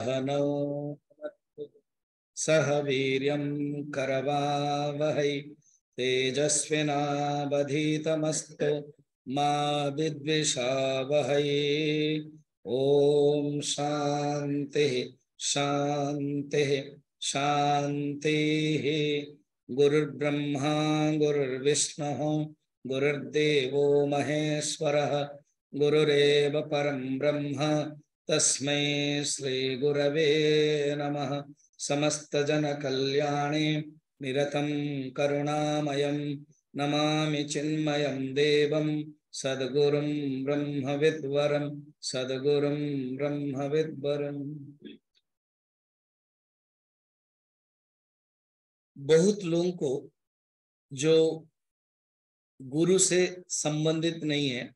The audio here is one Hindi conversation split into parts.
सहनौ सह वीर्यं करवावहै तेजस्विनावधीतमस्तु मा विद्विषावहै। ओम शांति शांति शांति। गुरुर्ब्रह्मा गुरुर्विष्णुः गुरुर्देवो महेश्वरः गुरुरेव परं ब्रह्म तस्मै श्री गुरवे नमः। समस्त जन कल्याणे निरतं करुणामयं नमामि चिन्मयं देवं सद्गुरुं ब्रह्मविद्वरं सद्गुरुं ब्रह्मविद्वरम्। बहुत लोगों को जो गुरु से संबंधित नहीं है,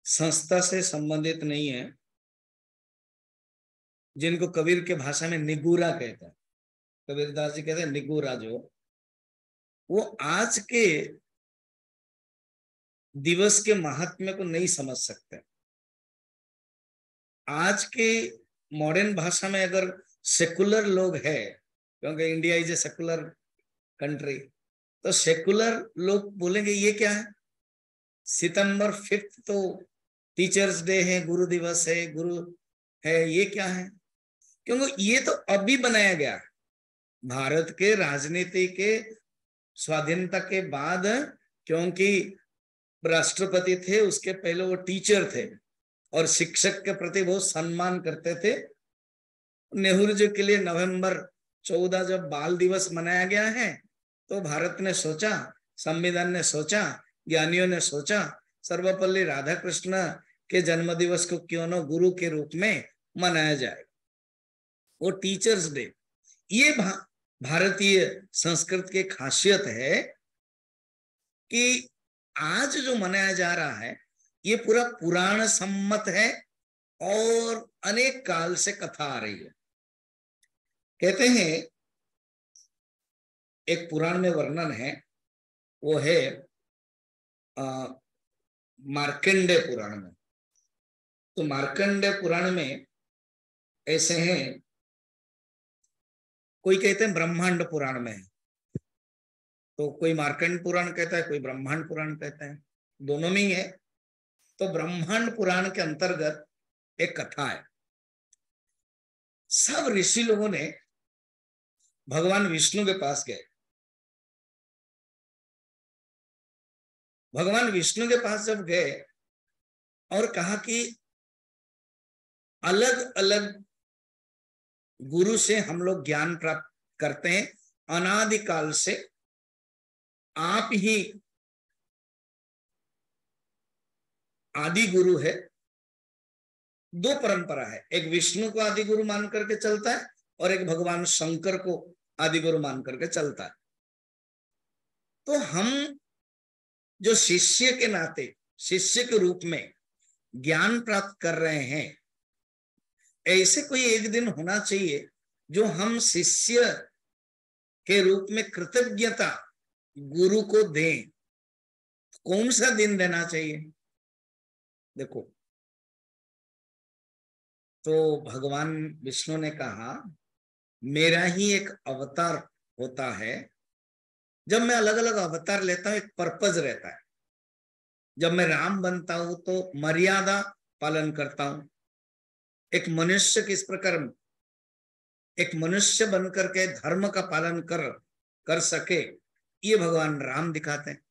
संस्था से संबंधित नहीं है, जिनको कबीर के भाषा में निगूरा कहता है, कबीरदास जी कहते हैं निगूरा, जो वो आज के दिवस के महात्म्य को नहीं समझ सकते। आज के मॉडर्न भाषा में अगर सेकुलर लोग है, क्योंकि India is a secular country, तो सेकुलर लोग बोलेंगे ये क्या है, सितंबर 5 तो टीचर्स डे है, गुरु दिवस है, गुरु है, ये क्या है? क्योंकि ये तो अभी बनाया गया भारत के राजनीति के स्वाधीनता के बाद, क्योंकि राष्ट्रपति थे, उसके पहले वो टीचर थे और शिक्षक के प्रति बहुत सम्मान करते थे। नेहरू जी के लिए नवंबर 14 जब बाल दिवस मनाया गया है, तो भारत ने सोचा, संविधान ने सोचा, ज्ञानियों ने सोचा, सर्वपल्ली राधाकृष्ण के जन्म दिवस को क्यों न गुरु के रूप में मनाया जाए, वो टीचर्स डे। ये भारतीय संस्कृति की खासियत है कि आज जो मनाया जा रहा है ये पूरा पुराण सम्मत है और अनेक काल से कथा आ रही है। कहते हैं, एक पुराण में वर्णन है, वो है मार्कंडेय पुराण में। तो मार्कंडेय पुराण में ऐसे हैं, कोई कहते हैं ब्रह्मांड पुराण में है, तो कोई मार्कंड पुराण कहता है, कोई ब्रह्मांड पुराण कहता है, दोनों में ही है। तो ब्रह्मांड पुराण के अंतर्गत एक कथा है। सब ऋषि लोगों ने भगवान विष्णु के पास गए। भगवान विष्णु के पास जब गए और कहा कि अलग अलग गुरु से हम लोग ज्ञान प्राप्त करते हैं, अनादिकाल से आप ही आदि गुरु है। दो परंपरा है, एक विष्णु को आदि गुरु मान करके चलता है और एक भगवान शंकर को आदि गुरु मान करके चलता है। तो हम जो शिष्य के नाते, शिष्य के रूप में ज्ञान प्राप्त कर रहे हैं, ऐसे कोई एक दिन होना चाहिए जो हम शिष्य के रूप में कृतज्ञता गुरु को दें। कौन सा दिन देना चाहिए? देखो, तो भगवान विष्णु ने कहा, मेरा ही एक अवतार होता है। जब मैं अलग अलग अवतार लेता हूं, एक पर्पज रहता है। जब मैं राम बनता हूं तो मर्यादा पालन करता हूं। एक मनुष्य किस प्रकार एक मनुष्य बनकर के धर्म का पालन कर सके, ये भगवान राम दिखाते हैं।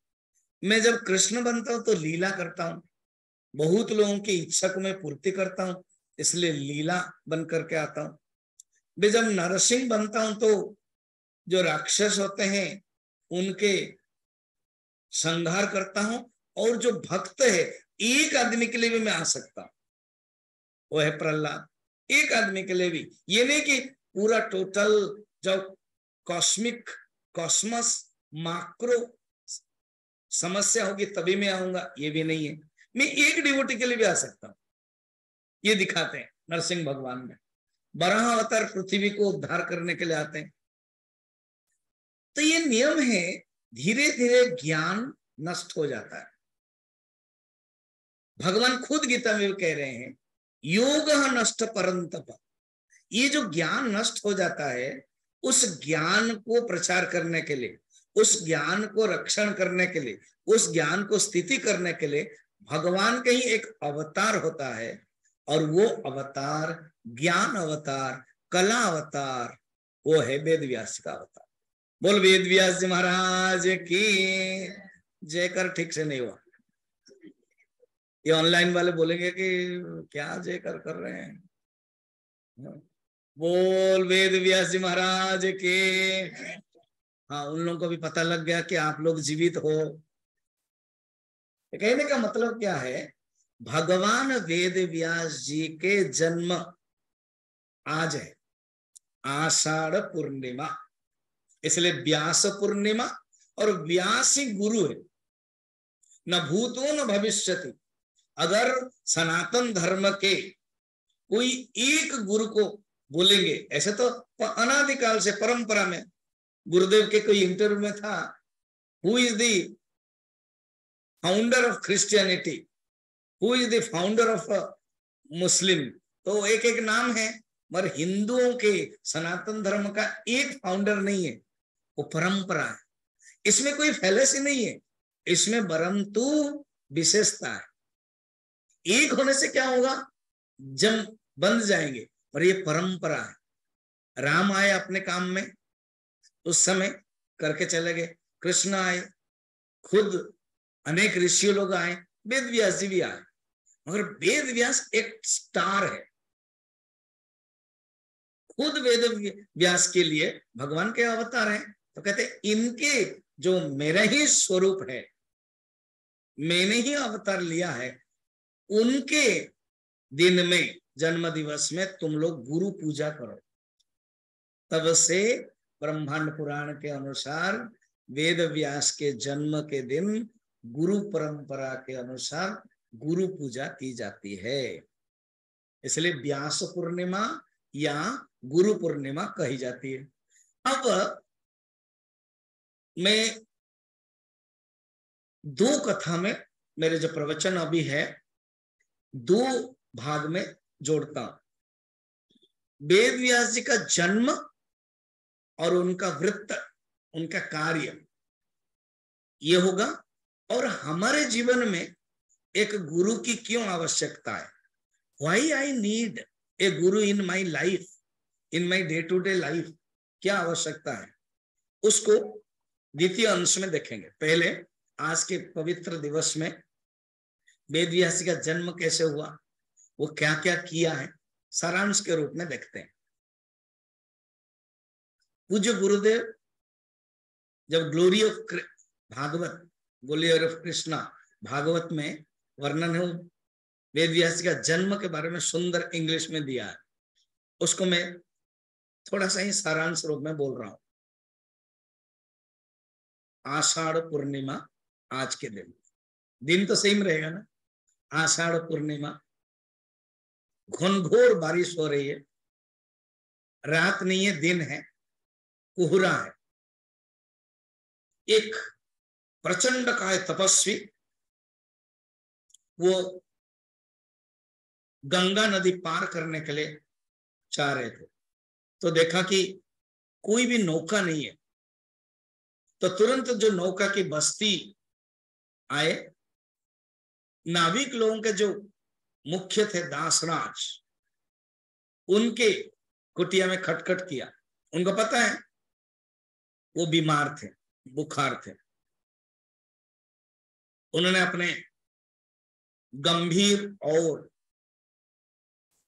मैं जब कृष्ण बनता हूं तो लीला करता हूं, बहुत लोगों की इच्छा को मैं पूर्ति करता हूं, इसलिए लीला बन करके आता हूं। मैं जब नरसिंह बनता हूं तो जो राक्षस होते हैं उनके संहार करता हूं, और जो भक्त है, एक आदमी के लिए भी मैं आ सकता हूं, वो है प्रहलाद। एक आदमी के लिए भी, ये नहीं कि पूरा टोटल जब कॉस्मिक कॉस्मस माक्रो समस्या होगी तभी मैं आऊंगा, ये भी नहीं है। मैं एक डिवोटी के लिए भी आ सकता हूं, ये दिखाते हैं नरसिंह भगवान में। बराह अवतार पृथ्वी को उद्धार करने के लिए आते हैं। तो ये नियम है, धीरे धीरे ज्ञान नष्ट हो जाता है। भगवान खुद गीता में कह रहे हैं योग नष्ट परंतप, ये जो ज्ञान नष्ट हो जाता है, उस ज्ञान को प्रचार करने के लिए, उस ज्ञान को रक्षण करने के लिए, उस ज्ञान को स्थिति करने के लिए भगवान का ही एक अवतार होता है। और वो अवतार ज्ञान अवतार, कला अवतार, वो है वेद व्यास का अवतार। बोल वेद व्यास जी महाराज की जय कर। ठीक से नहीं हुआ, ये ऑनलाइन वाले बोलेंगे कि क्या जय कर रहे हैं। बोल वेद व्यास जी महाराज के। हाँ, उन लोगों को भी पता लग गया कि आप लोग जीवित हो। कहने का मतलब क्या है, भगवान वेद व्यास जी के जन्म आज है आषाढ़ पूर्णिमा, इसलिए व्यास पूर्णिमा। और व्यास ही गुरु है, न भूतो न भविष्यति। अगर सनातन धर्म के कोई एक गुरु को बोलेंगे, ऐसे तो अनादिकाल से परंपरा में गुरुदेव के कोई इंटरव्यू में था, who is the founder of Christianity, who is the founder of Muslim, तो एक एक नाम है। मगर हिंदुओं के सनातन धर्म का एक फाउंडर नहीं है, वो परंपरा है। इसमें कोई फैलेसी नहीं है, इसमें परंतु विशेषता है। एक होने से क्या होगा, जम बंध जाएंगे, पर ये परंपरा है। राम आए अपने काम में, उस समय करके चले गए। कृष्ण आए, खुद अनेक ऋषि लोग आए, वेद व्यास जी भी आए। मगर वेद व्यास एक स्टार है, खुद वेद व्यास के लिए भगवान के अवतार हैं। तो कहते इनके जो मेरा ही स्वरूप है, मैंने ही अवतार लिया है, उनके दिन में, जन्म दिवस में तुम लोग गुरु पूजा करो। तब से ब्रह्मांड पुराण के अनुसार वेद व्यास के जन्म के दिन गुरु परंपरा के अनुसार गुरु पूजा की जाती है। इसलिए व्यास पूर्णिमा या गुरु पूर्णिमा कही जाती है। अब मैं दो कथा में, मेरे जो प्रवचन अभी है, दो भाग में जोड़ता हूं। वेद व्यास जी का जन्म और उनका वृत्त, उनका कार्य ये होगा, और हमारे जीवन में एक गुरु की क्यों आवश्यकता है, why I need a guru in my life, in my day to day life, क्या आवश्यकता है, उसको द्वितीय अंश में देखेंगे। पहले आज के पवित्र दिवस में वेद व्यास जी का जन्म कैसे हुआ, वो क्या क्या किया है, सारांश के रूप में देखते हैं। पूज्य गुरुदेव जब glory of Bhagavat, glory of Krishna Bhagavat में वर्णन है वेद व्यास जी का जन्म के बारे में, सुंदर इंग्लिश में दिया है, उसको मैं थोड़ा सा ही सारांश रूप में बोल रहा हूं। आषाढ़ पूर्णिमा आज के दिन, दिन तो सेम रहेगा ना, आषाढ़ पूर्णिमा, घनघोर बारिश हो रही है, रात नहीं है दिन है, कोहरा है। एक प्रचंड काय तपस्वी वो गंगा नदी पार करने के लिए चाह रहे थे, तो देखा कि कोई भी नौका नहीं है। तो तुरंत जो नौका की बस्ती आए, नाविक लोगों के जो मुख्य थे दासराज, उनके कुटिया में खटखट किया। उनको पता है वो बीमार थे, बुखार थे। उन्होंने अपने गंभीर और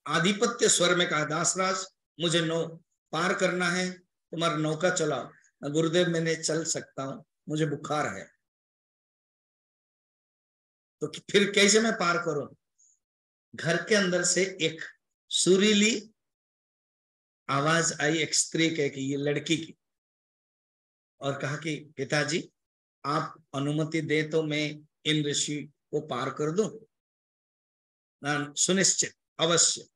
आधिपत्य स्वर में कहा, दासराज मुझे नौ पार करना है, तुम्हारा नौका चलाओ। गुरुदेव मैं नहीं चल सकता हूं, मुझे बुखार है। तो फिर कैसे मैं पार करूं? घर के अंदर से एक सुरीली आवाज आई, एक स्त्री के, कि ये लड़की की, और कहा कि पिताजी आप अनुमति दे तो मैं इन ऋषि को पार कर दूं, सुनिश्चित अवश्य।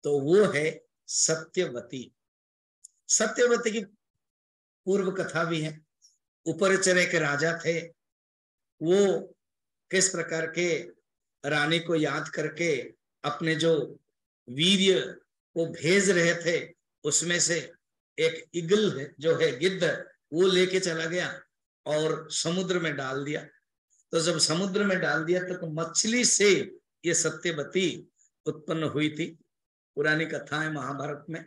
तो वो है सत्यवती। सत्यवती की पूर्व कथा भी है। उपरचर्य के राजा थे, वो किस प्रकार के रानी को याद करके अपने जो वीर्य को भेज रहे थे उसमें से एक ईगल जो है गिद्ध, वो लेके चला गया और समुद्र में डाल दिया। तो जब समुद्र में डाल दिया तो मछली से ये सत्यवती उत्पन्न हुई थी। पुरानी कथा है महाभारत में।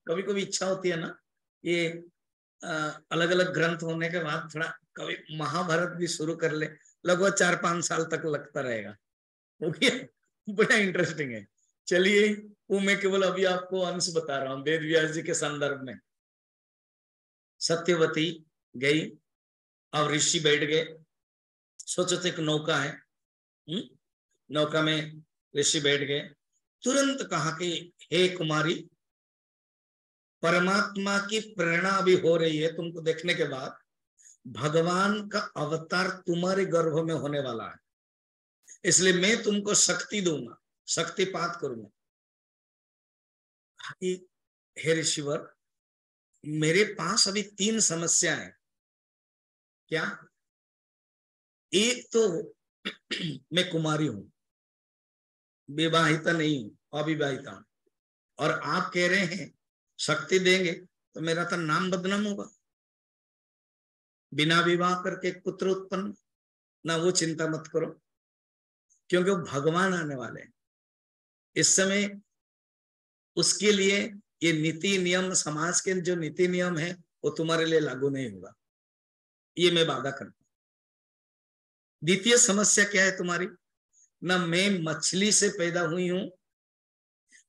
कभी कभी इच्छा होती है ना, ये अलग अलग ग्रंथ होने के बाद थोड़ा कभी महाभारत भी शुरू कर ले, लगभग 4-5 साल तक लगता रहेगा, बड़ा इंटरेस्टिंग है। चलिए, वो मैं केवल अभी आपको अंश बता रहा हूं वेद व्यास जी के संदर्भ में। सत्यवती गई, अब ऋषि बैठ गए, सोचो तो एक नौका है, नौका में ऋषि बैठ गए, तुरंत कहा कि हे कुमारी, परमात्मा की प्रेरणा अभी हो रही है तुमको देखने के बाद, भगवान का अवतार तुम्हारे गर्भ में होने वाला है, इसलिए मैं तुमको शक्ति दूंगा, शक्तिपात करूंगा। हे ऋषिवर, मेरे पास अभी 3 समस्या है। क्या? एक तो मैं कुमारी हूं, विवाहिता नहीं हूं, अविवाहिता हूं, और आप कह रहे हैं शक्ति देंगे, तो मेरा तो नाम बदनाम होगा। बिना विवाह करके एक पुत्र उत्पन्न ना, वो चिंता मत करो, क्योंकि वो भगवान आने वाले हैं इस समय। उसके लिए ये नीति नियम, समाज के जो नीति नियम है वो तुम्हारे लिए लागू नहीं होगा, ये मैं वादा करता हूं। द्वितीय समस्या क्या है तुम्हारी? ना मैं मछली से पैदा हुई हूं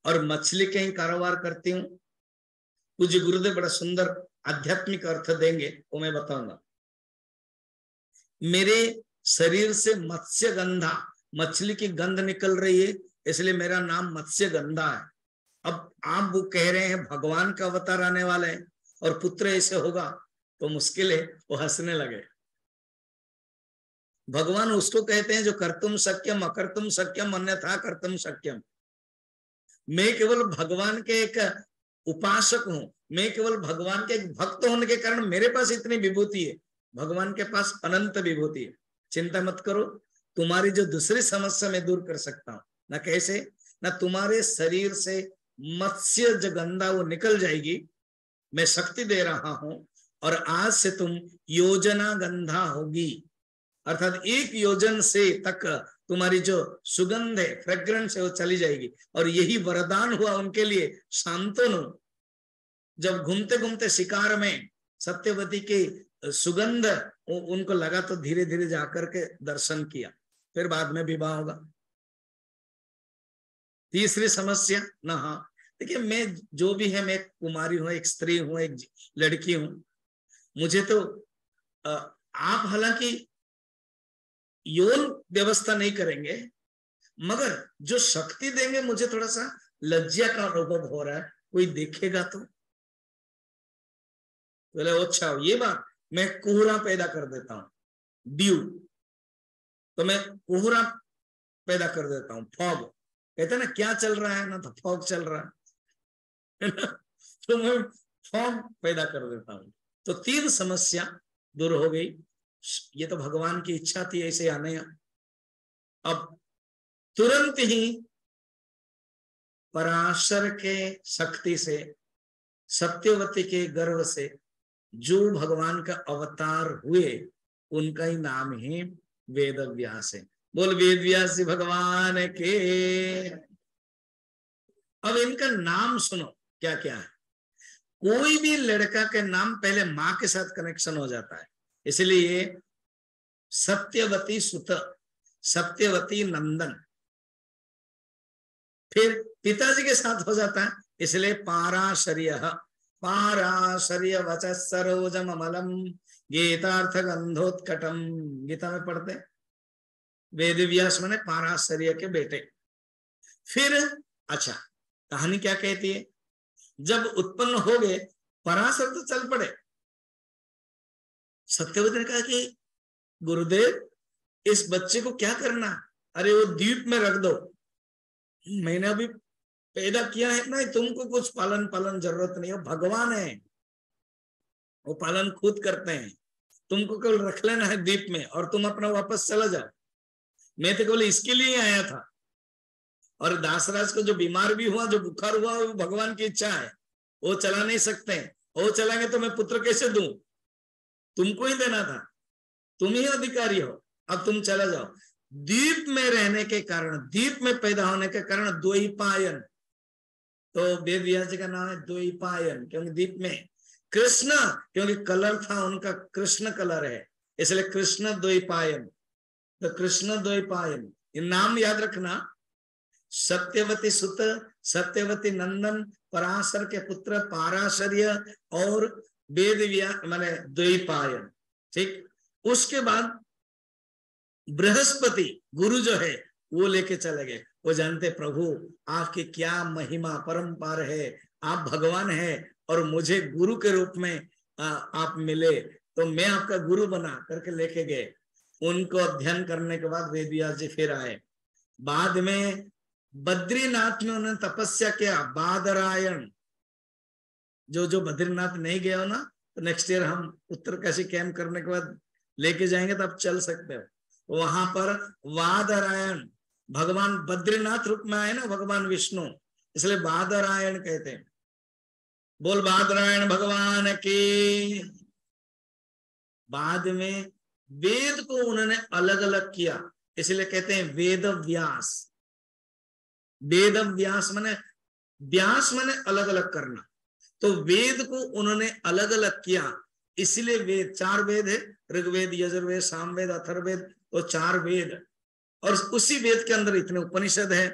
और मछली के ही कारोबार करती हूं। पूज्य गुरुदेव बड़ा सुंदर आध्यात्मिक अर्थ देंगे, वो मैं बताऊंगा। मेरे शरीर से मत्स्य गंधा, मछली की गंध निकल रही है, इसलिए मेरा नाम मत्स्य गंधा है। अब आप वो कह रहे हैं भगवान का अवतार आने वाला है और पुत्र ऐसे होगा, तो मुश्किल है। वो हंसने लगे। भगवान उसको कहते हैं जो कर्तुम शक्यम अकर्तुम शक्यम अन्यथा कर्तुम शक्यम। मैं केवल भगवान के एक उपासक हूं, मैं केवल भगवान के एक भक्त होने के कारण मेरे पास इतनी विभूति है, भगवान के पास अनंत विभूति है। चिंता मत करो, तुम्हारी जो दूसरी समस्या मैं दूर कर सकता हूं। ना कैसे? ना तुम्हारे शरीर से मत्स्य जो गंधा वो निकल जाएगी, मैं शक्ति दे रहा हूं, और आज से तुम योजना गंधा होगी, अर्थात 1 योजन से तक तुम्हारी जो सुगंध है, फ्रेग्रेंस है, वो चली जाएगी। और यही वरदान हुआ उनके लिए। शांतनु जब घूमते घूमते शिकार में सत्यवती की सुगंध उनको लगा, तो धीरे धीरे जाकर के दर्शन किया, फिर बाद में विवाह होगा। तीसरी समस्या ना, हाँ देखिए, मैं जो भी है, मैं कुमारी हूं, एक स्त्री हूं, एक लड़की हूं, मुझे तो आप हालांकि यौन व्यवस्था नहीं करेंगे, मगर जो शक्ति देंगे, मुझे थोड़ा सा लज्जा का अनुभव हो रहा है, कोई देखेगा तो बोले अच्छा ये बात, मैं कोहरा पैदा कर देता हूं, ड्यू, तो मैं कोहरा पैदा कर देता हूं, फॉग कहते ना, क्या चल रहा है ना, तो फॉग चल रहा है तो मैं फॉग पैदा कर देता हूं। तो 3 समस्या दूर हो गई। ये तो भगवान की इच्छा थी ऐसे आने। अब तुरंत ही पराशर के शक्ति से, सत्यवती के गर्भ से जो भगवान का अवतार हुए, उनका ही नाम ही वेद व्यास है। बोल वेद व्यास भगवान के। अब इनका नाम सुनो क्या क्या है। कोई भी लड़का के नाम पहले मां के साथ कनेक्शन हो जाता है, इसलिए सत्यवती सुत, सत्यवती नंदन, फिर पिताजी के साथ हो जाता है, इसलिए पाराशर्य, पाराशर्य वच सरोजम अमलम गीतार्थ गंधोत्कटम, गीता में पढ़ते वेद व्यास माने पाराशर्य के बेटे। फिर अच्छा, कहानी क्या कहती है? जब उत्पन्न हो गए, पराशर तो चल पड़े। सत्यवती ने कहा कि गुरुदेव, इस बच्चे को क्या करना? अरे वो द्वीप में रख दो, मैंने अभी पैदा किया है, नहीं तुमको कुछ पालन पालन जरूरत नहीं है, भगवान है, वो पालन खुद करते हैं, तुमको केवल रख लेना है द्वीप में और तुम अपना वापस चला जाओ, मैं तो केवल इसके लिए आया था। और दासराज को जो बीमार भी हुआ, जो बुखार हुआ, वो भगवान की इच्छा है, वो चला नहीं सकते। वो चलाएंगे तो मैं पुत्र कैसे दूं? तुमको ही देना था, तुम ही अधिकारी हो, अब तुम चला जाओ। द्वीप में रहने के कारण, द्वीप में पैदा होने के कारण द्वैपायन, तो वेद व्यास जी का नाम है द्वैपायन, क्योंकि द्वीप में। कृष्ण, क्योंकि कलर था उनका, कृष्ण कलर है, इसलिए कृष्ण द्वैपायन। तो कृष्ण द्वैपायन, ये नाम याद रखना। सत्यवती सुत, सत्यवती नंदन, पराशर के पुत्र पाराशर्य और वेद व्यास माने द्वैपायन। ठीक, उसके बाद बृहस्पति गुरु जो है वो लेके चले गए। वो जानते प्रभु आपकी क्या महिमा परंपार है, आप भगवान है और मुझे गुरु के रूप में आप मिले, तो मैं आपका गुरु बना करके लेके गए। उनको अध्ययन करने के बाद वेद व्यास जी फिर आए। बाद में बद्रीनाथ में उन्होंने तपस्या किया, बादरायण। जो बद्रीनाथ नहीं गया हो ना, तो नेक्स्ट ईयर हम उत्तरकाशी कैंप करने के बाद लेके जाएंगे, तो आप चल सकते हो। वहां पर बादरायण, भगवान बद्रीनाथ रूप में आए ना भगवान विष्णु, इसलिए बादरायण कहते हैं। बोल बादरायण भगवान की। बाद में वेद को उन्होंने अलग अलग किया, इसलिए कहते हैं वेद व्यास। वेद व्यास माने, व्यास माने अलग अलग करना, तो वेद को उन्होंने अलग अलग किया, इसलिए वेद, 4 वेद है, ऋग्वेद, यजुर्वेद, सामवेद, अथर्ववेद, तो 4 वेद, और उसी वेद के अंदर इतने उपनिषद है।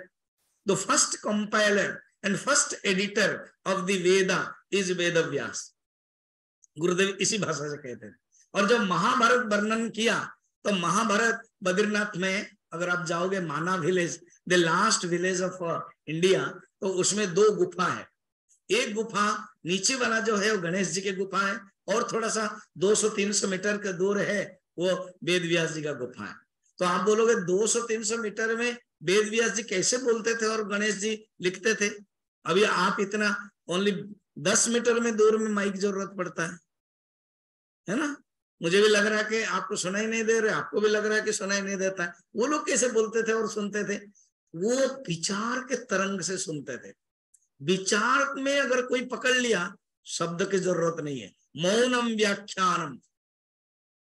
The first compiler and first editor of the Veda is Ved Vyas. Gurudev इसी भाषा से कहते हैं। और जब महाभारत वर्णन किया, तो महाभारत बद्रीनाथ में अगर आप जाओगे, माना village, the last village of India, तो उसमें 2 गुफा है। एक गुफा नीचे वाला जो है वो गणेश जी की गुफा है, और थोड़ा सा 200-300 मीटर के दूर है वो वेद व्यास जी का गुफा है। तो आप बोलोगे 200-300 मीटर में वेद व्यास जी कैसे बोलते थे और गणेश जी लिखते थे? अभी आप इतना ओनली 10 मीटर में दूर में माइक जरूरत पड़ता है ना? मुझे भी लग रहा है कि आपको सुनाई नहीं दे रहे, आपको भी लग रहा है कि सुनाई नहीं देता है। वो लोग कैसे बोलते थे और सुनते थे? वो विचार के तरंग से सुनते थे। विचार में अगर कोई पकड़ लिया, शब्द की जरूरत नहीं है। मौनम व्याख्यानम,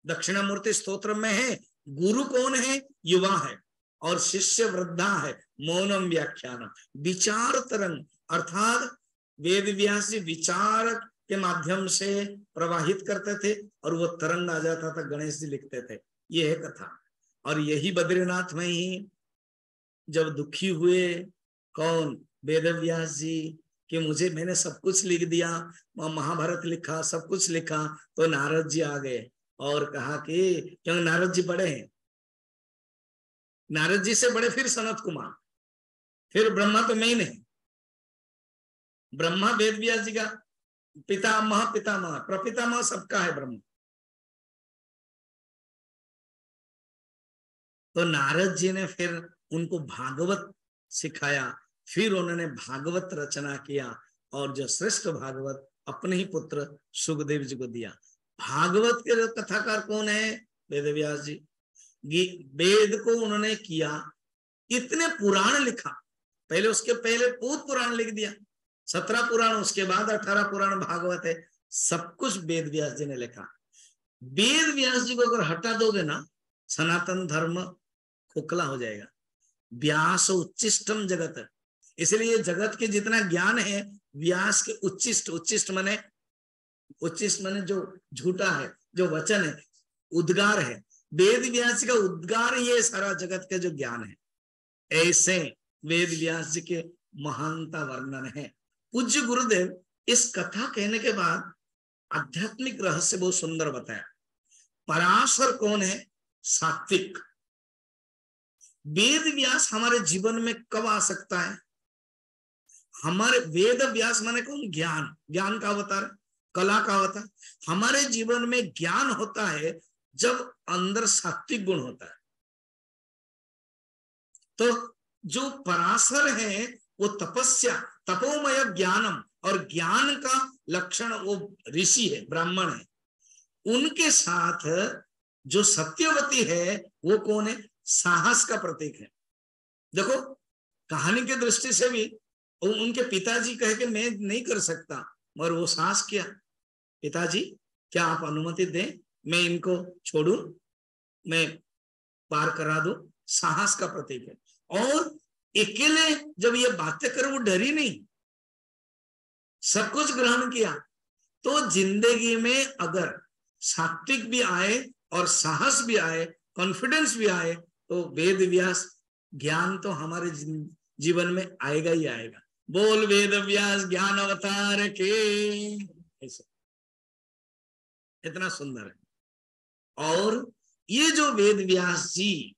दक्षिणामूर्ति स्तोत्र में है, गुरु कौन है? युवा है, और शिष्य वृद्धा है। मौनम व्याख्यानम, विचार तरंग, अर्थात वेद व्यास जी विचार के माध्यम से प्रवाहित करते थे, और वो तरंग आ जाता था, गणेश जी लिखते थे। ये है कथा। और यही बद्रीनाथ में ही जब दुखी हुए, कौन? वेद व्यास जी, कि मैंने सब कुछ लिख दिया, महाभारत लिखा, सब कुछ लिखा, तो नारद जी आ गए और कहा कि, क्योंकि नारद जी बड़े हैं, नारद जी से बड़े फिर सनत कुमार, फिर ब्रह्मा तो मेन है। ब्रह्मा वेद व्यास जी का पितामह, पितामह, प्रपितामह सबका है ब्रह्मा। तो नारद जी ने फिर उनको भागवत सिखाया, फिर उन्होंने भागवत रचना किया, और जो श्रेष्ठ भागवत अपने ही पुत्र सुखदेव जी को दिया। भागवत के कथाकार कौन है? वेद व्यास जी। वेद को उन्होंने किया, इतने पुराण लिखा, पहले उसके पहले पूत पुराण लिख दिया, 17 पुराण, उसके बाद 18 पुराण भागवत है, सब कुछ वेद व्यास जी ने लिखा। वेद व्यास जी को अगर हटा दोगे ना, सनातन धर्म खोखला हो जाएगा। व्यास उच्चिष्टम जगत, इसलिए जगत के जितना ज्ञान है, व्यास के उच्चिष्ट, उच्चिष्ट माने, उच्चिष्ट माने जो झूठा है, जो वचन है, उद्गार है, वेद व्यास का उद्गार ये सारा जगत के जो ज्ञान है। ऐसे वेद व्यास जी के महानता वर्णन है। पूज्य गुरुदेव इस कथा कहने के बाद आध्यात्मिक रहस्य बहुत सुंदर बताया। पराशर कौन है? सात्विक। वेद व्यास हमारे जीवन में कब आ सकता है? हमारे वेद व्यास माने कौन? ज्ञान, ज्ञान का अवतार, कला का अवतार। हमारे जीवन में ज्ञान होता है जब अंदर सात्विक गुण होता है। तो जो पराशर है वो तपस्या, तपोमय ज्ञानम, और ज्ञान का लक्षण वो ऋषि है, ब्राह्मण है। उनके साथ जो सत्यवती है वो कौन है? साहस का प्रतीक है। देखो कहानी की दृष्टि से भी उनके पिताजी कहे कि मैं नहीं कर सकता, मगर वो साहस किया, पिताजी क्या आप अनुमति दें, मैं इनको छोड़ू, मैं पार करा दूं। साहस का प्रतीक है। और अकेले जब ये बातें करे वो डरी नहीं, सब कुछ ग्रहण किया। तो जिंदगी में अगर सात्विक भी आए और साहस भी आए, कॉन्फिडेंस भी आए, तो वेद व्यास ज्ञान तो हमारे जीवन में आएगा ही आएगा। बोल वेद व्यास ज्ञान अवतार के, ऐसे इतना सुंदर है। और ये जो वेद व्यास जी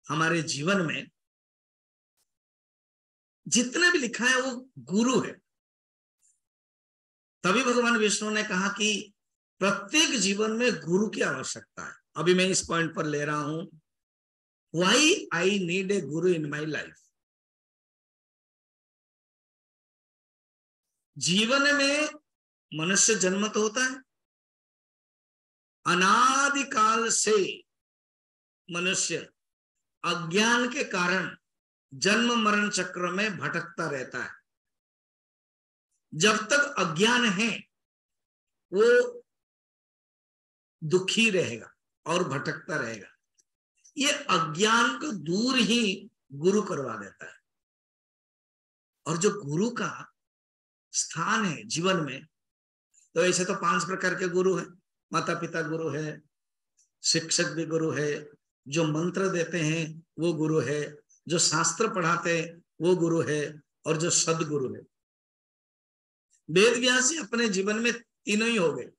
हमारे जीवन में जितने भी लिखा है वो गुरु है। तभी भगवान विष्णु ने कहा कि प्रत्येक जीवन में गुरु की आवश्यकता है। अभी मैं इस पॉइंट पर ले रहा हूं, why I need a guru in my life. जीवन में मनुष्य जन्म तो होता है, अनादिकाल से मनुष्य अज्ञान के कारण जन्म मरण चक्र में भटकता रहता है। जब तक अज्ञान है वो दुखी रहेगा और भटकता रहेगा। ये अज्ञान को दूर ही गुरु करवा देता है। और जो गुरु का स्थान है जीवन में, तो ऐसे तो 5 प्रकार के गुरु हैं। माता पिता गुरु है, शिक्षक भी गुरु है, जो मंत्र देते हैं वो गुरु है, जो शास्त्र पढ़ाते हैं वो गुरु है, और जो सदगुरु है। वेद व्यास जी अपने जीवन में तीनों ही हो गए।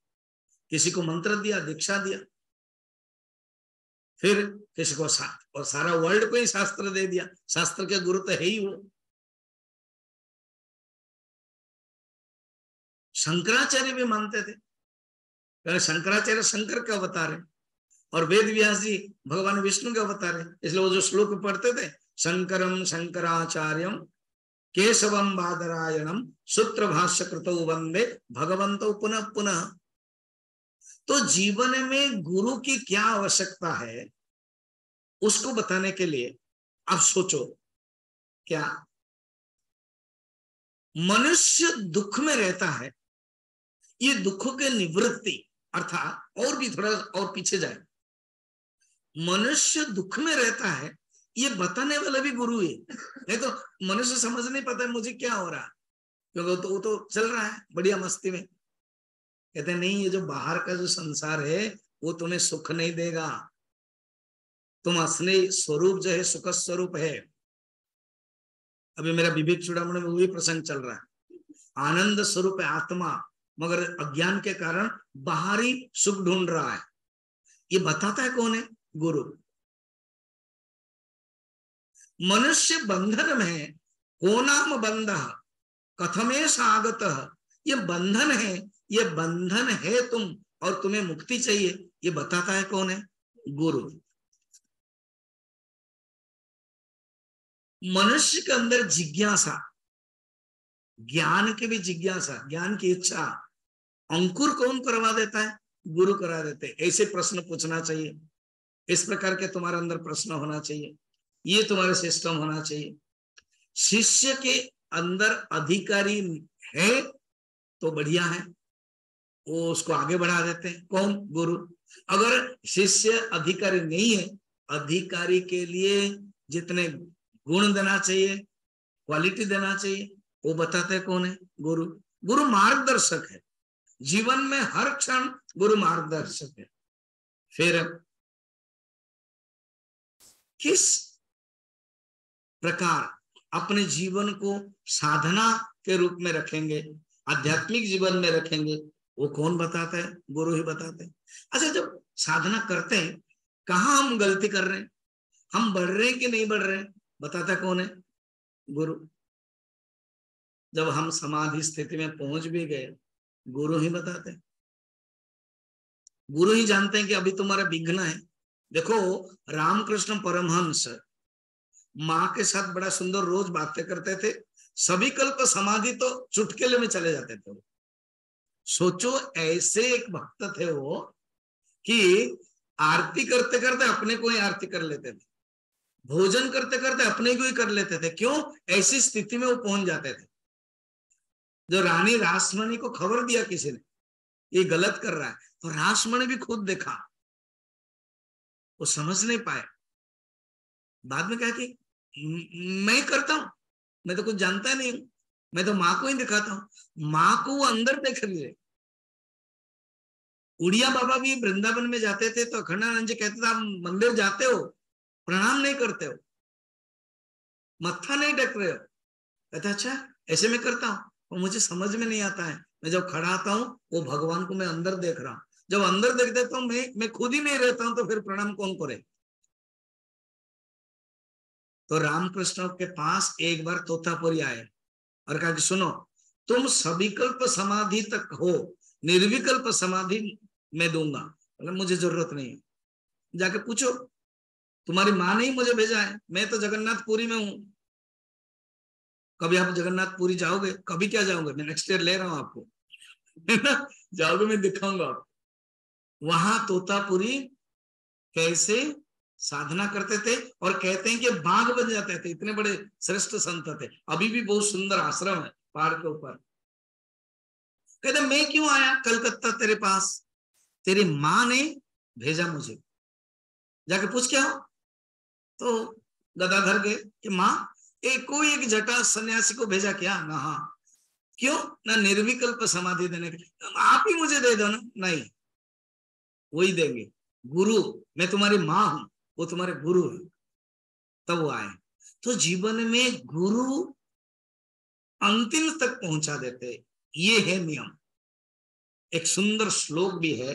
किसी को मंत्र दिया, दीक्षा दिया, फिर किसी को और सारा वर्ल्ड को ही शास्त्र दे दिया। शास्त्र के गुरु तो है ही वो। शंकराचार्य भी मानते थे, शंकराचार्य शंकर के अवतार है, और वेद व्यास जी भगवान विष्णु के अवतार है। इसलिए वो जो श्लोक पढ़ते थे, शंकरम शंकराचार्यम केशवम बादरायणम सूत्र भाष्य कृतो वंदे भगवंतो पुनः पुनः। तो जीवन में गुरु की क्या आवश्यकता है उसको बताने के लिए अब सोचो, क्या मनुष्य दुख में रहता है, ये दुखों के निवृत्ति, अर्थात और भी थोड़ा और पीछे जाए, मनुष्य दुख में रहता है ये बताने वाला भी गुरु है। नहीं तो मनुष्य समझ नहीं पाता है मुझे क्या हो रहा, क्योंकि वो तो चल रहा है बढ़िया मस्ती में। कहते नहीं, ये जो बाहर का जो संसार है वो तुम्हें सुख नहीं देगा, तुम असली स्वरूप जो है सुख स्वरूप है। अभी मेरा विवेक चूड़ामणि में वही प्रसंग चल रहा है। आनंद स्वरूप है आत्मा, मगर अज्ञान के कारण बाहरी सुख ढूंढ रहा है। ये बताता है कौन है? गुरु। मनुष्य बंधन में को नाम बंध कथमेश आगत, ये बंधन है, ये बंधन है तुम, और तुम्हें मुक्ति चाहिए, ये बताता है कौन है? गुरु। मनुष्य के अंदर जिज्ञासा, ज्ञान की भी जिज्ञासा, ज्ञान की इच्छा, अंकुर कौन करवा देता है? गुरु करा देते। ऐसे प्रश्न पूछना चाहिए, इस प्रकार के तुम्हारे अंदर प्रश्न होना चाहिए, ये तुम्हारा सिस्टम होना चाहिए। शिष्य के अंदर अधिकारी है तो बढ़िया है, वो उसको आगे बढ़ा देते हैं। कौन? गुरु। अगर शिष्य अधिकारी नहीं है, अधिकारी के लिए जितने गुण देना चाहिए, क्वालिटी देना चाहिए, वो बताते हैं कौन है? गुरु। गुरु मार्गदर्शक है, जीवन में हर क्षण गुरु मार्गदर्शक है। फिर किस प्रकार अपने जीवन को साधना के रूप में रखेंगे, आध्यात्मिक जीवन में रखेंगे, वो कौन बताता है? गुरु ही बताते हैं। अच्छा, जब साधना करते हैं कहाँ हम गलती कर रहे हैं, हम बढ़ रहे हैं कि नहीं बढ़ रहे हैं, बताता कौन है? गुरु। जब हम समाधि स्थिति में पहुंच भी गए, गुरु ही बताते हैं। गुरु ही जानते हैं कि अभी तुम्हारा विघ्न है। देखो, रामकृष्ण परमहंस माँ के साथ बड़ा सुंदर रोज बातें करते थे, सभी कल्प समाधि तो चुटकिले में चले जाते थे। सोचो, ऐसे एक भक्त थे वो कि आरती करते करते अपने को ही आरती कर लेते थे। भोजन करते करते अपने को ही कर लेते थे। क्यों? ऐसी स्थिति में वो पहुंच जाते थे। जो रानी रासमणी को खबर दिया किसी ने ये गलत कर रहा है, तो रासमणी भी खुद देखा, वो समझ नहीं पाए। बाद में कहा कि मैं करता हूं, मैं तो कुछ जानता नहीं हूं, मैं तो माँ को ही दिखाता हूं। माँ को वो अंदर देख रही है। उड़िया बाबा भी वृंदावन में जाते थे तो अखंडानंद जी कहते थे आप मंदिर जाते हो, प्रणाम नहीं करते हो, मत्था नहीं टेक रहे हो। कहते अच्छा ऐसे में करता हूँ, और मुझे समझ में नहीं आता है। मैं जब खड़ा आता हूँ वो भगवान को मैं अंदर देख रहा हूँ। जब अंदर देख देता हूँ मैं खुद ही नहीं रहता हूँ, तो फिर प्रणाम कौन करे। तो रामकृष्ण के पास एक बार तोतापुरी आए और कहा कि सुनो, तुम सविकल्प समाधि तक हो, निर्विकल्प समाधि मैं दूंगा। मतलब मुझे जरूरत नहीं है, जाके पूछो, तुम्हारी माँ ने ही मुझे भेजा है, मैं तो जगन्नाथपुरी में हूं। कभी आप जगन्नाथपुरी जाओगे? कभी क्या जाओगे, मैं नेक्स्ट ईयर ले रहा हूं आपको, है ना, जाओगे मैं दिखाऊंगा आपको। वहां तोतापुरी कैसे साधना करते थे, और कहते हैं कि बाघ बन जाते थे, इतने बड़े श्रेष्ठ संत थे। अभी भी बहुत सुंदर आश्रम है पहाड़ के ऊपर। कहते मैं क्यों आया कलकत्ता तेरे पास, तेरी माँ ने भेजा मुझे, जाके पूछ क्या हो। तो गदाधर गए कि माँ एक कोई एक जटा सन्यासी को भेजा क्या ना। हाँ क्यों ना, निर्विकल्प समाधि देने के लिए, आप ही मुझे दे दो ना। नहीं, वही देंगे, गुरु, मैं तुम्हारी माँ हूं, वो तुम्हारे गुरु है। तब वो आए। तो जीवन में गुरु अंतिम तक पहुंचा देते, ये है नियम। एक सुंदर श्लोक भी है,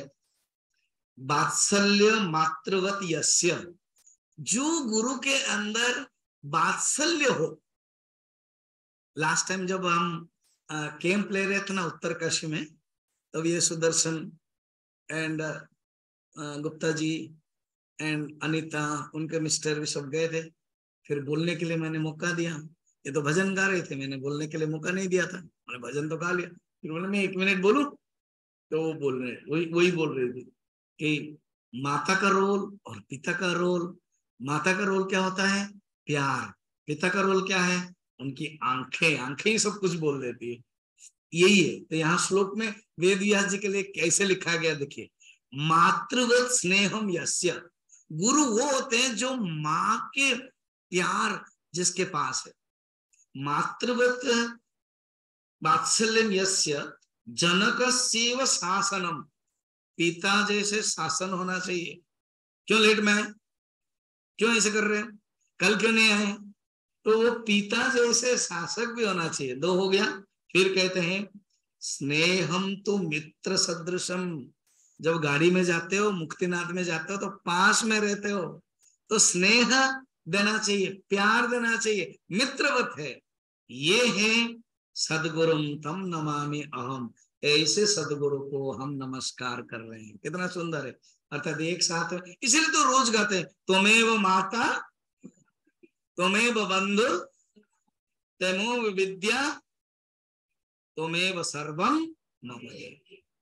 वात्सल्य मातृवत यस्य, जो गुरु के अंदर वात्सल्य हो। लास्ट टाइम जब हम कैंप ले रहे थे ना उत्तरकाशी में, तब ये सुदर्शन एंड गुप्ता जी एंड अनीता, उनके मिस्टर भी सब गए थे। फिर बोलने के लिए मैंने मौका दिया, ये तो भजन गा रहे थे, मैंने बोलने के लिए मौका नहीं दिया था, मैंने भजन तो गा लिया। फिर बोले मैं 1 मिनट बोलूं, तो वो बोल रहे, वही बोल रहे थे कि माता का रोल और पिता का रोल। माता का रोल क्या होता है? प्यार। पिता का रोल क्या है? उनकी आंखें, आंखें ही सब कुछ बोल देती है। यही है। तो यहाँ श्लोक में वेद व्यास जी के लिए कैसे लिखा गया देखिए, मातृवत स्नेहम यस्य, गुरु वो होते हैं जो माँ के प्यार जिसके पास है। मातृवत वात्सल्यम यस्य जनकस्यैव शासनम, पिता जैसे शासन होना चाहिए। क्यों लेट में आए, क्यों ऐसे कर रहे हैं, कल क्यों नहीं आए? तो वो पिता जैसे शासक भी होना चाहिए। 2 हो गया। फिर कहते हैं स्नेहम तो मित्र सदृशम, जब गाड़ी में जाते हो, मुक्तिनाथ में जाते हो, तो पास में रहते हो, तो स्नेह देना चाहिए, प्यार देना चाहिए, मित्रवत है। ये है सदगुरुम तम नमामि अहम, ऐसे सदगुरु को हम नमस्कार कर रहे हैं। कितना सुंदर है। अर्थात एक साथ, इसीलिए तो रोज गाते हैं, त्वमेव माता त्वमेव बंधु तमो विद्या त्वमेव सर्वम मम,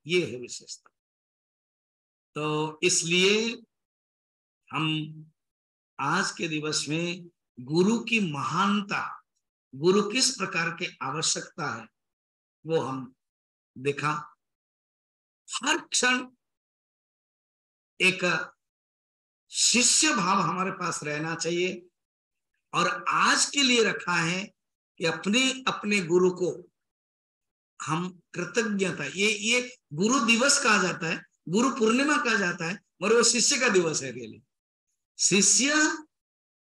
ये है विशेषता। तो इसलिए हम आज के दिवस में गुरु की महानता, गुरु किस प्रकार की आवश्यकता है, वो हम देखा। हर क्षण एक शिष्य भाव हमारे पास रहना चाहिए, और आज के लिए रखा है कि अपने अपने गुरु को हम कृतज्ञता, ये गुरु दिवस कहा जाता है, गुरु पूर्णिमा कहा जाता है, मगर वो शिष्य का दिवस है। रियली शिष्य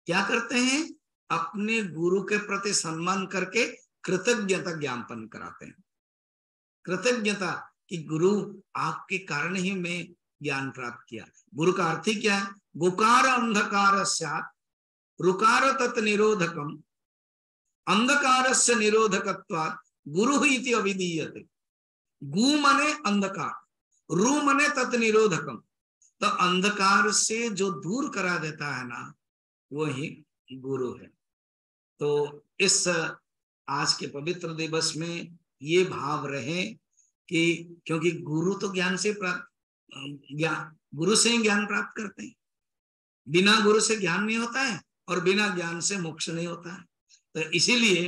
क्या करते हैं, अपने गुरु के प्रति सम्मान करके कृतज्ञता ज्ञापन कराते हैं। कृतज्ञता कि गुरु आपके कारण ही मैं ज्ञान प्राप्त किया। गुरु का अर्थ ही क्या है? गुकार अंधकार रुकार तत् निरोधकम, अंधकार से निरोधकत्वात् गुरु इति अविधीयते। गु मने अंधकार, रु मने तत् निरोधकम, तो अंधकार से जो दूर करा देता है ना, वही गुरु है। तो इस आज के पवित्र दिवस में ये भाव रहे कि क्योंकि गुरु तो ज्ञान से प्राप्त, गुरु से ही ज्ञान प्राप्त करते हैं, बिना गुरु से ज्ञान नहीं होता है, और बिना ज्ञान से मोक्ष नहीं होता है। तो इसीलिए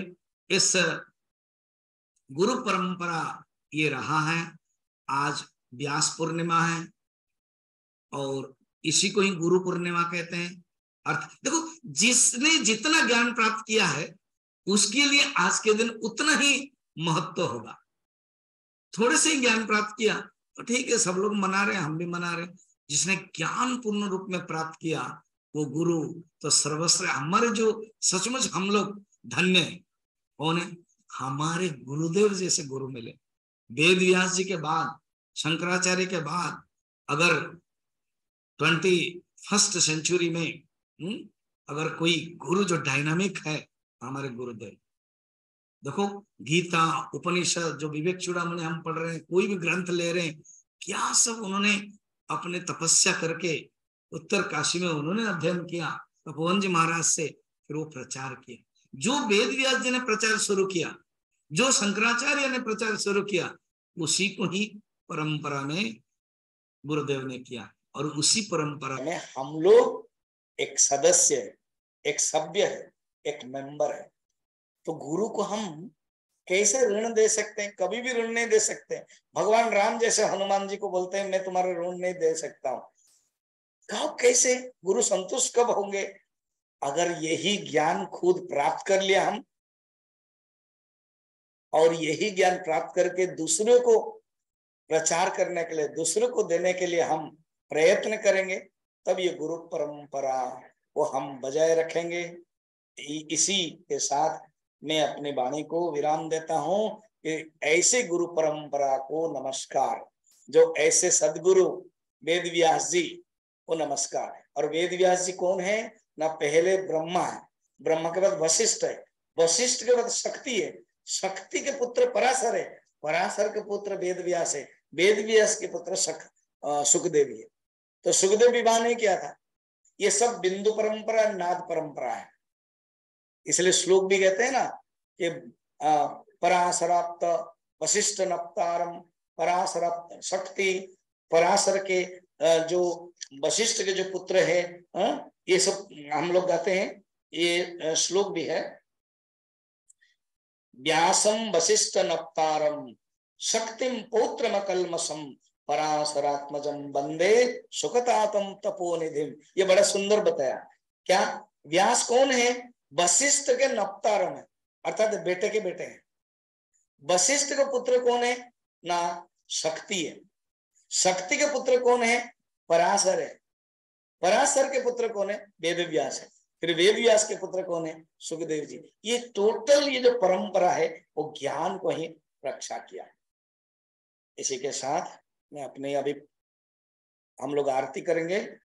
इस गुरु परंपरा ये रहा है। आज व्यास पूर्णिमा है और इसी को ही गुरु पूर्णिमा कहते हैं। अर्थ देखो, जिसने जितना ज्ञान प्राप्त किया है उसके लिए आज के दिन उतना ही महत्व होगा। थोड़े से ही ज्ञान प्राप्त किया तो ठीक है, सब लोग मना रहे हैं, हम भी मना रहे हैं। जिसने ज्ञान पूर्ण रूप में प्राप्त किया वो गुरु तो सर्वश्रेष्ठ। हमारे जो सचमुच हम लोग धन्य है, कौन है? हमारे गुरुदेव जैसे गुरु मिले। वेद व्यास जी के बाद, शंकराचार्य के बाद अगर 21st सेंचुरी में अगर कोई गुरु जो डायनामिक है, हमारे गुरुदेव। देखो, गीता, उपनिषद, जो विवेक चूड़ामणि हम पढ़ रहे हैं, कोई भी ग्रंथ ले रहे हैं, क्या सब उन्होंने अपने तपस्या करके उत्तर काशी में उन्होंने अध्ययन किया, तपोवन जी महाराज से, फिर वो प्रचार किया। जो वेद व्यास जी ने प्रचार शुरू किया, जो शंकराचार्य ने प्रचार शुरू किया, उसी को ही परंपरा में गुरुदेव ने किया। और उसी परंपरा में हम लोग एक सदस्य है, एक सभ्य है, एक मेंबर है। तो गुरु को हम कैसे ऋण दे सकते हैं? कभी भी ऋण नहीं दे सकते। भगवान राम जैसे हनुमान जी को बोलते हैं, मैं तुम्हारा ऋण नहीं दे सकता हूं। कब, कैसे? गुरु संतुष्ट कब होंगे? अगर यही ज्ञान खुद प्राप्त कर लिया हम, और यही ज्ञान प्राप्त करके दूसरों को प्रचार करने के लिए, दूसरों को देने के लिए हम प्रयत्न करेंगे, तब ये गुरु परंपरा को हम बजाय रखेंगे। इसी के साथ मैं अपनी वाणी को विराम देता हूं कि ऐसे गुरु परंपरा को नमस्कार। जो ऐसे सदगुरु वेद व्यास जी को नमस्कार। और वेद व्यास जी कौन है? ना पहले ब्रह्मा है, ब्रह्मा के बाद वशिष्ठ है, वशिष्ठ के बाद शक्ति है, शक्ति के पुत्र पराशर है, पराशर के पुत्र वेद व्यास है, वेद व्यास के पुत्र सुखदेव है। तो सुखदेव विवाह नहीं किया था। ये सब बिंदु परंपरा, नाद परंपरा है। इसलिए श्लोक भी कहते हैं ना कि पराशराप्त वशिष्ठ नप्तारम, पराशराप्त शक्ति, पराशर के जो वशिष्ठ के जो पुत्र है, ये सब हम लोग गाते हैं। ये श्लोक भी है, व्यासम वशिष्ठ नप्तारम शक्तिम पौत्रम कलमसम पराशरात्मजम वंदे सुखतातम तपोनिधिम। ये बड़ा सुंदर बताया। क्या व्यास कौन है? वशिष्ठ के नप्तारम है, अर्थात बेटे के बेटे हैं। वशिष्ठ के पुत्र कौन है? ना शक्ति है। शक्ति के पुत्र कौन है? पराशर है। पराशर के पुत्र कौन है? वेद व्यास है। फिर वेद व्यास के पुत्र कौन है? सुखदेव जी। ये टोटल ये जो परंपरा है वो ज्ञान को ही रक्षा किया। इसी के साथ मैं अपने अभी हम लोग आरती करेंगे।